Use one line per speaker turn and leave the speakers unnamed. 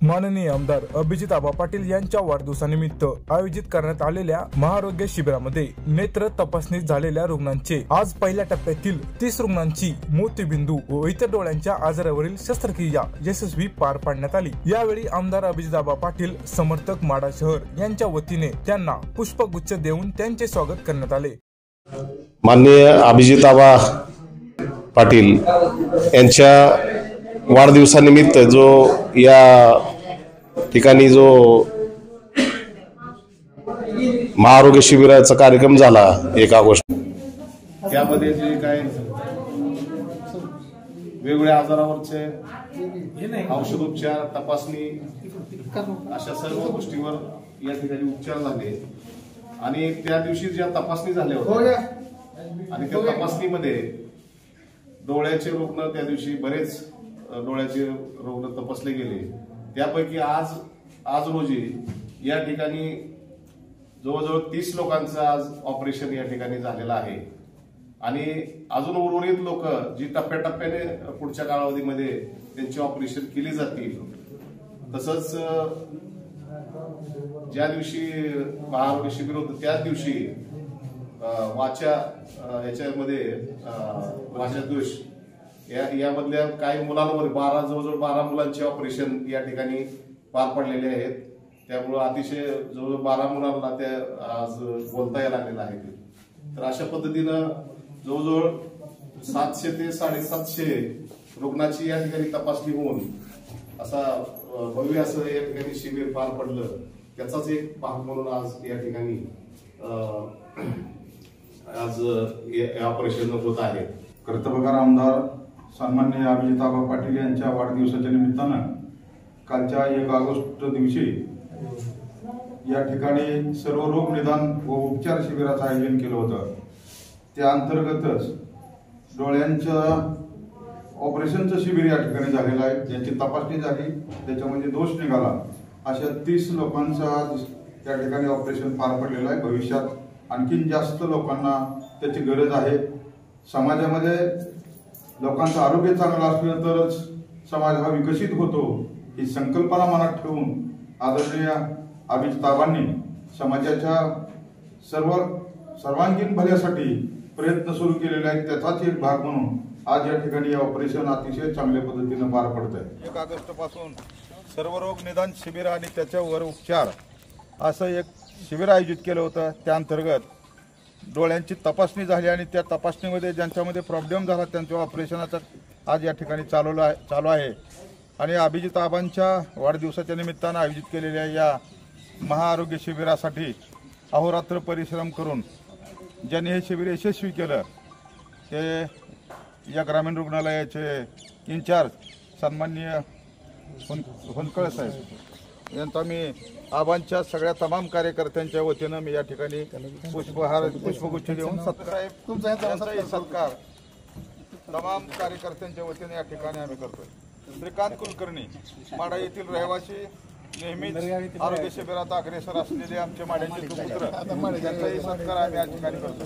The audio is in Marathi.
माननीय आमदार अभिजित आबा पाटील यांच्या वाढदिवसानिमित्त आयोजित करण्यात आलेल्या महाआरोग्य शिबिरामध्ये नेत्र तपासणी झालेल्या रुग्णांचे आज पहिल्या टप्प्यातील 30 रुग्णांची मोतीबिंदू व इतर डोळ्यांच्या आजारावरील शस्त्रक्रिया यशस्वी पार पाडण्यात आली। यावेळी आमदार अभिजित आबा पाटील समर्थक माडा शहर यांच्या वतीने त्यांना पुष्पगुच्छ देऊन त्यांचे स्वागत करण्यात आले।
माननीय अभिजित आबा पाटील यांच्या वाढदिवसानिमित्त जो या ठिकाणी जो महाआरोग्य शिबिराचा कार्यक्रम झाला 1 ऑगस्ट,
त्यामध्ये जे काय वेगवेगळ्या आजारावरचे औषधोपचार, तपासणी अशा सर्व गोष्टीवर या ठिकाणी उपचार झाले आणि त्या दिवशी ज्या तपासणी झाल्या होत्या आणि त्या तपासणीमध्ये डोळ्याचे रुग्ण त्या दिवशी बरेच डोळ्याचे रुग्ण तपासले गेले। त्यापैकी आज रोजी या ठिकाणी जवळजवळ 30 लोकांचं आज ऑपरेशन या ठिकाणी झालेलं आहे आणि अजून उर्वरित लोक जी टप्प्याटप्प्याने पुढच्या कालावधीमध्ये त्यांची ऑपरेशन केली जातील। तसंच ज्या दिवशी महाआरोग्य शिबिर होतं त्याच दिवशी याच्यामध्ये वाचा दोष यामधल्या काही मुलांवर जवळजवळ 12 मुलांचे ऑपरेशन या ठिकाणी पार पडलेले आहेत। त्यामुळे अतिशय जवळजवळ 12 मुलांना त्या आज बोलता यायला लागलेलं आहे। तर अशा पद्धतीनं जवळजवळ 700 ते 750 रुग्णाची या ठिकाणी तपासणी होऊन असा भव्य असं या ठिकाणी शिबिर पार पडलं, त्याचाच एक भाग म्हणून आज या ठिकाणी आज ऑपरेशन होत आहे।
कर्तव्यकार आमदार सन्माननीय अभिजित आबा पाटील यांच्या वाढदिवसाच्या निमित्तानं कालच्या 1 ऑगस्ट दिवशी या ठिकाणी सर्व रोग निदान व उपचार शिबिराचं आयोजन केलं होतं। त्या अंतर्गतच डोळ्यांच्या ऑपरेशनचं शिबिर या ठिकाणी झालेलं आहे, ज्यांची तपासणी झाली, त्याच्यामध्ये दोष निघाला अशा 30 लोकांचं आज या ठिकाणी ऑपरेशन पार पडलेलं आहे। भविष्यात आणखीन जास्त लोकांना त्याची गरज आहे। समाजामध्ये लोकांचं आरोग्य चांगलं असलं तरच समाज हा विकसित होतो ही संकल्पना मनात ठेवून आदरणीय अभिजित आबांनी समाजाच्या सर्वांगीण भल्यासाठी प्रयत्न सुरू केलेले आहेत। त्याचाच एक भाग म्हणून आज या ठिकाणी ऑपरेशन अतिशय चांगल्या पद्धतीने पार पडत आहे। 1 ऑगस्ट पासून सर्व रोग निदान शिबिर आणि त्याच्यावर उपचार असं एक शिबिर आयोजित केलं होतं। त्या अंतर्गत डोळ्यांची तपासणी झाली आणि त्या तपासणीमध्ये ज्यांच्यामध्ये प्रॉब्लेम झाला त्यांच्या ऑपरेशनाचा आज या ठिकाणी चालू आहे आणि अभिजित आबांच्या वाढदिवसाच्या निमित्तानं आयोजित केलेल्या या महाआरोग्य शिबिरासाठी अहोरात्र परिश्रम करून ज्यांनी हे शिबिर यशस्वी केलं ते या ग्रामीण रुग्णालयाचे इंचार्ज सन्माननीय होनकळे साहेब यांचा मी आबांच्या सगळ्या तमाम कार्यकर्त्यांच्या वतीनं मी या ठिकाणी पुष्पगुच्छ देऊन सत्कार तमाम कार्यकर्त्यांच्या वतीने या ठिकाणी आम्ही करतोय। श्रीकांत कुलकर्णी माडा येथील रहिवासी, नेहमीच आरोग्य शिबिरात अग्रेसर असलेले आमचे माड्यांचे पुत्र, त्यांचाही सत्कार आम्ही या ठिकाणी करतोय।